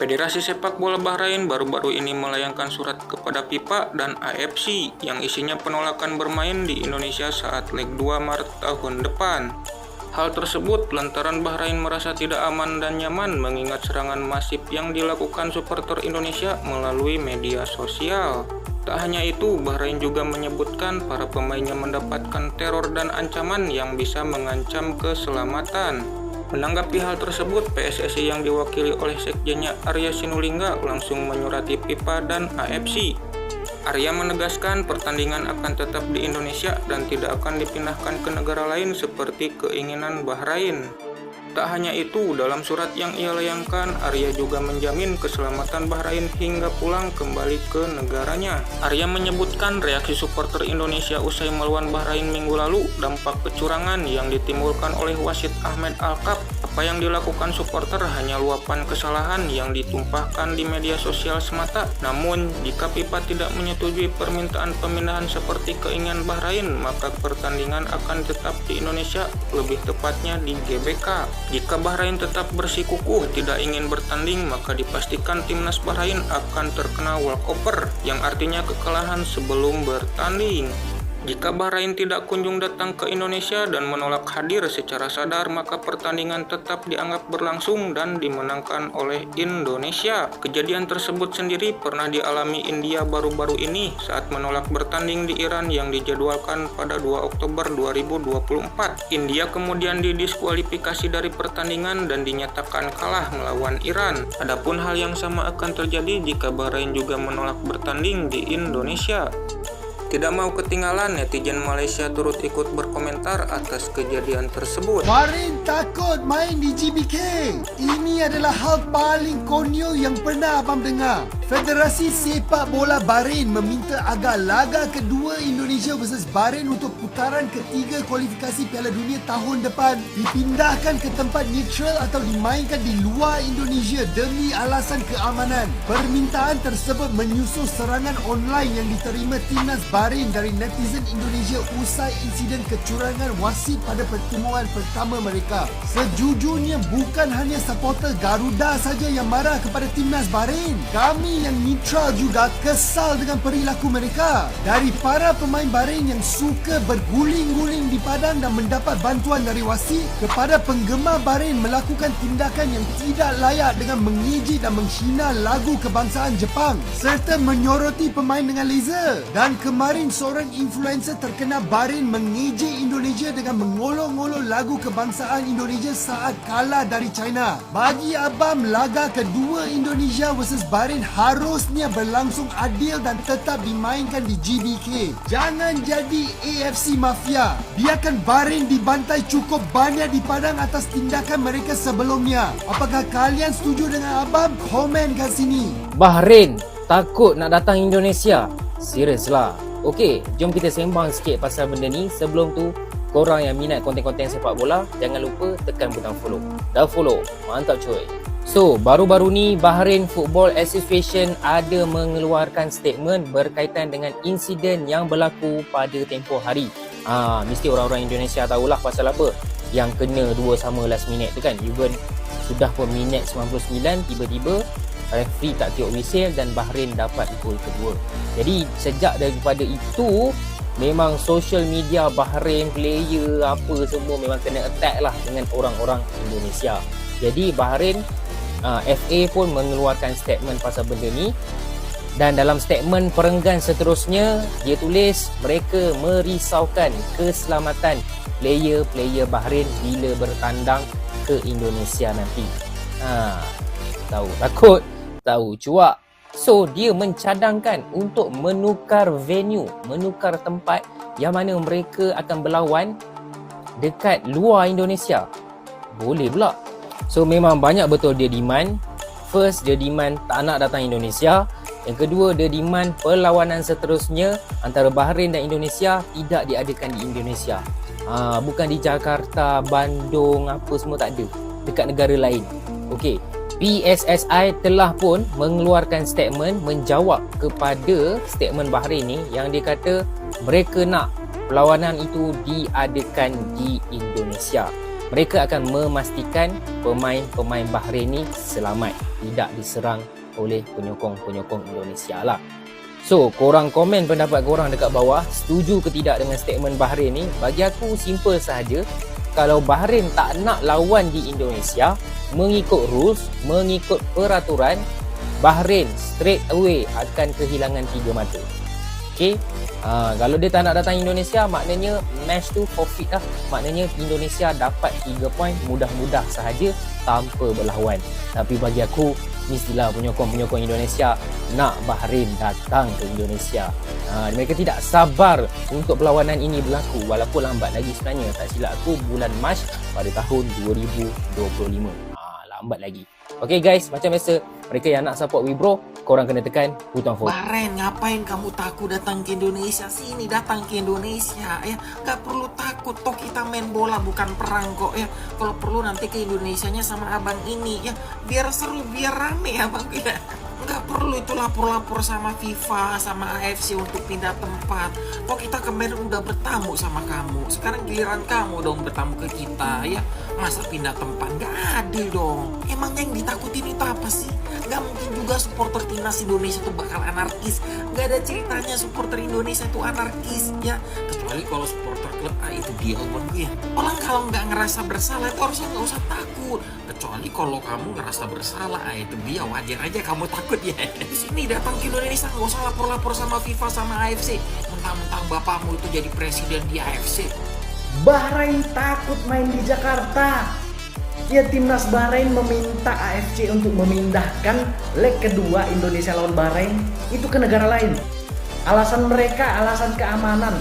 Federasi Sepak Bola Bahrain baru-baru ini melayangkan surat kepada FIFA dan AFC yang isinya penolakan bermain di Indonesia saat leg 2 Maret tahun depan. Hal tersebut lantaran Bahrain merasa tidak aman dan nyaman mengingat serangan masif yang dilakukan supporter Indonesia melalui media sosial. Tak hanya itu, Bahrain juga menyebutkan para pemainnya mendapatkan teror dan ancaman yang bisa mengancam keselamatan. Menanggapi hal tersebut, PSSI yang diwakili oleh sekjennya Arya Sinulinga langsung menyurati FIFA dan AFC. Arya menegaskan pertandingan akan tetap di Indonesia dan tidak akan dipindahkan ke negara lain seperti keinginan Bahrain. Tak hanya itu, dalam surat yang ia layangkan, Arya juga menjamin keselamatan Bahrain hingga pulang kembali ke negaranya. Arya menyebutkan reaksi supporter Indonesia usai melawan Bahrain minggu lalu, dampak kecurangan yang ditimbulkan oleh wasit Ahmed Alkaf. Apa yang dilakukan supporter hanya luapan kesalahan yang ditumpahkan di media sosial semata. Namun, jika FIFA tidak menyetujui permintaan pemindahan seperti keinginan Bahrain, maka pertandingan akan tetap di Indonesia, lebih tepatnya di GBK. Jika Bahrain tetap bersikukuh tidak ingin bertanding, maka dipastikan timnas Bahrain akan terkena walkover, yang artinya kekalahan sebelum bertanding. Jika Bahrain tidak kunjung datang ke Indonesia dan menolak hadir secara sadar, maka pertandingan tetap dianggap berlangsung dan dimenangkan oleh Indonesia. Kejadian tersebut sendiri pernah dialami India baru-baru ini saat menolak bertanding di Iran yang dijadwalkan pada 2 Oktober 2024. India kemudian didiskualifikasi dari pertandingan dan dinyatakan kalah melawan Iran. Adapun hal yang sama akan terjadi jika Bahrain juga menolak bertanding di Indonesia. Tidak mau ketinggalan, netizen Malaysia turut ikut berkomentar atas kejadian tersebut. Bahrain takut main di GBK. Ini adalah hal paling konyol yang pernah abang dengar. Federasi Sepak Bola Bahrain meminta agar laga kedua Indonesia versus Bahrain untuk putaran ketiga kualifikasi Piala Dunia tahun depan dipindahkan ke tempat neutral atau dimainkan di luar Indonesia demi alasan keamanan. Permintaan tersebut menyusul serangan online yang diterima timnas Bahrain dari netizen Indonesia usai insiden kecurangan wasit pada pertemuan pertama mereka. Sejujurnya bukan hanya supporter Garuda saja yang marah kepada timnas Bahrain. Kami yang neutral juga kesal dengan perilaku mereka. Dari para pemain Bahrain yang suka berguling-guling di padang dan mendapat bantuan dari wasit, kepada penggemar Bahrain melakukan tindakan yang tidak layak dengan mengejek dan menghina lagu kebangsaan Jepang serta menyoroti pemain dengan laser. Dan kemarin seorang influencer terkenal Bahrain mengejek Indonesia dengan mengolok-olok lagu kebangsaan Indonesia saat kalah dari China. Bagi abang, laga kedua Indonesia versus Bahrain harusnya berlangsung adil dan tetap dimainkan di GBK. Jangan jadi AFC Mafia. Biarkan Bahrain dibantai cukup banyak di padang atas tindakan mereka sebelumnya. Apakah kalian setuju dengan abang? Komen kat sini. Bahrain takut nak datang Indonesia? Serius lah. Okey, jom kita sembang sikit pasal benda ni. Sebelum tu, korang yang minat konten-konten sepak bola, jangan lupa tekan butang follow. Dah follow? Mantap coy. So, baru-baru ni Bahrain Football Association ada mengeluarkan statement berkaitan dengan insiden yang berlaku pada tempoh hari. Mesti orang-orang Indonesia tahulah pasal apa yang kena dua sama last minute tu kan. Even sudah pun minit 99, tiba-tiba referee tak tiup whistle dan Bahrain dapat gol kedua. Jadi sejak daripada itu memang social media Bahrain, player apa semua memang kena attack lah dengan orang-orang Indonesia. Jadi Bahrain FA pun mengeluarkan statement pasal benda ni. Dan dalam statement perenggan seterusnya, dia tulis mereka merisaukan keselamatan player-player Bahrain bila bertandang ke Indonesia nanti. Tahu takut, tahu cuak. So dia mencadangkan untuk menukar venue, menukar tempat yang mana mereka akan berlawan dekat luar Indonesia. Boleh pula. So memang banyak betul dia demand. First, dia demand tak nak datang Indonesia. Yang kedua, dia demand perlawanan seterusnya antara Bahrain dan Indonesia tidak diadakan di Indonesia. Bukan di Jakarta, Bandung, apa semua tak ada. Dekat negara lain. Okey. PSSI telah pun mengeluarkan statement menjawab kepada statement Bahrain ni yang dia kata mereka nak perlawanan itu diadakan di Indonesia. mereka akan memastikan pemain-pemain Bahrain ni selamat, tidak diserang oleh penyokong-penyokong Indonesia lah. So, korang komen pendapat korang dekat bawah, setuju ke tidak dengan statement Bahrain ni? Bagi aku simple sahaja. Kalau Bahrain tak nak lawan di Indonesia, mengikut rules, mengikut peraturan, Bahrain straight away akan kehilangan 3 mata. Okay? Kalau dia tak nak datang Indonesia, maknanya match tu forfeit lah. Maknanya Indonesia dapat 3 poin mudah-mudah sahaja tanpa berlawan. Tapi bagi aku, mestilah penyokong-penyokong Indonesia nak Bahrain datang ke Indonesia. Mereka tidak sabar untuk perlawanan ini berlaku, walaupun lambat lagi sebenarnya. Tak silap aku, bulan Mac pada tahun 2025. Lambat lagi. Okay guys, macam biasa, mereka yang nak support Wibro, korang kena tekan butang follow. Bahrain, ngapain kamu takut datang ke Indonesia? Sini, datang ke Indonesia ya. Gak perlu takut, toh kita main bola bukan perang kok ya. Kalau perlu nanti ke Indonesianya sama abang ini ya, biar seru, biar rame abang ya. Gak perlu itu lapor-lapor sama FIFA, sama AFC untuk pindah tempat. Kok kita kemarin udah bertamu sama kamu, sekarang giliran kamu dong bertamu ke kita ya. Masa pindah tempat? Gak adil dong. Emang yang ditakutin itu apa sih? Gak mungkin juga supporter timnas Indonesia tuh bakal anarkis. Gak ada ceritanya supporter Indonesia tuh anarkis ya. Kecuali kalau supporter klub itu dia bang ya. Orang kalau nggak ngerasa bersalah itu harusnya nggak usah takut. Kecuali kalau kamu ngerasa bersalah, itu dia, wajar aja kamu takut ya. Di sini datang ke Indonesia nggak usah lapor-lapor sama FIFA sama AFC. Mentang-mentang bapakmu itu jadi presiden di AFC. Bahrain takut main di Jakarta. Ya, timnas Bahrain meminta AFC untuk memindahkan leg kedua Indonesia lawan Bahrain itu ke negara lain. Alasan mereka alasan keamanan.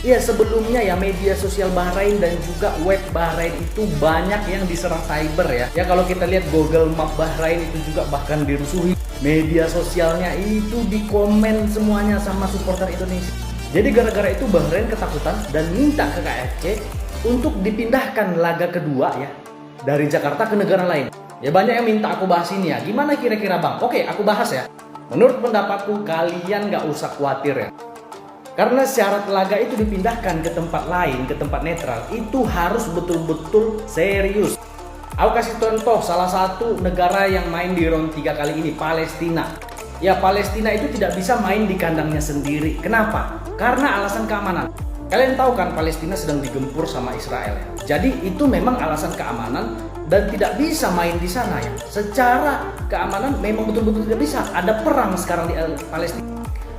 Ya, sebelumnya ya media sosial Bahrain dan juga web Bahrain itu banyak yang diserang cyber ya. Ya, kalau kita lihat Google Map Bahrain itu juga bahkan dirusuhi. Media sosialnya itu dikomen semuanya sama supporter Indonesia. Jadi gara-gara itu Bahrain ketakutan dan minta ke KFC untuk dipindahkan laga kedua ya dari Jakarta ke negara lain. Ya, banyak yang minta aku bahas ini ya. Gimana kira-kira bang? Oke, aku bahas ya. Menurut pendapatku, kalian gak usah khawatir ya. Karena syarat laga itu dipindahkan ke tempat lain, ke tempat netral, itu harus betul-betul serius. Aku kasih contoh salah satu negara yang main di round 3 kali ini, Palestina. Ya, Palestina itu tidak bisa main di kandangnya sendiri. Kenapa? Karena alasan keamanan. Kalian tahu kan Palestina sedang digempur sama Israel ya. Jadi itu memang alasan keamanan dan tidak bisa main di sana ya. Secara keamanan memang betul-betul tidak bisa. Ada perang sekarang di Palestina.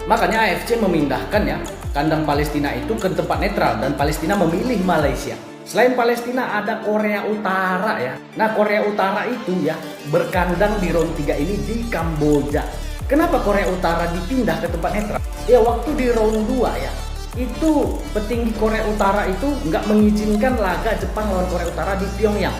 Makanya AFC memindahkan ya kandang Palestina itu ke tempat netral dan Palestina memilih Malaysia. Selain Palestina ada Korea Utara ya. Nah, Korea Utara itu ya berkandang di round 3 ini di Kamboja. Kenapa Korea Utara dipindah ke tempat netral? Ya, waktu di round 2 ya, itu petinggi Korea Utara itu nggak mengizinkan laga Jepang lawan Korea Utara di Pyongyang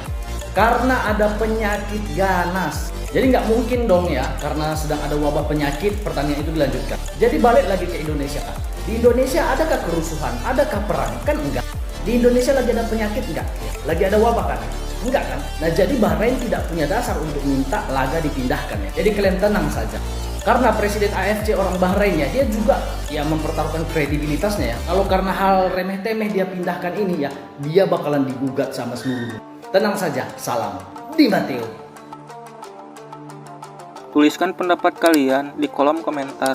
karena ada penyakit ganas. Jadi nggak mungkin dong ya, karena sedang ada wabah penyakit, pertandingan itu dilanjutkan. Jadi balik lagi ke Indonesia kan. Di Indonesia adakah kerusuhan? Adakah perang? Kan enggak. Di Indonesia lagi ada penyakit enggak? Lagi ada wabah kan? Enggak kan? Nah, jadi Bahrain tidak punya dasar untuk minta laga dipindahkan ya. Jadi kalian tenang saja. Karena Presiden AFC orang Bahrain ya, dia juga ya mempertaruhkan kredibilitasnya ya. Kalau karena hal remeh-temeh dia pindahkan ini ya, dia bakalan digugat sama seluruh. Tenang saja, salam Di Matteo. Tuliskan pendapat kalian di kolom komentar.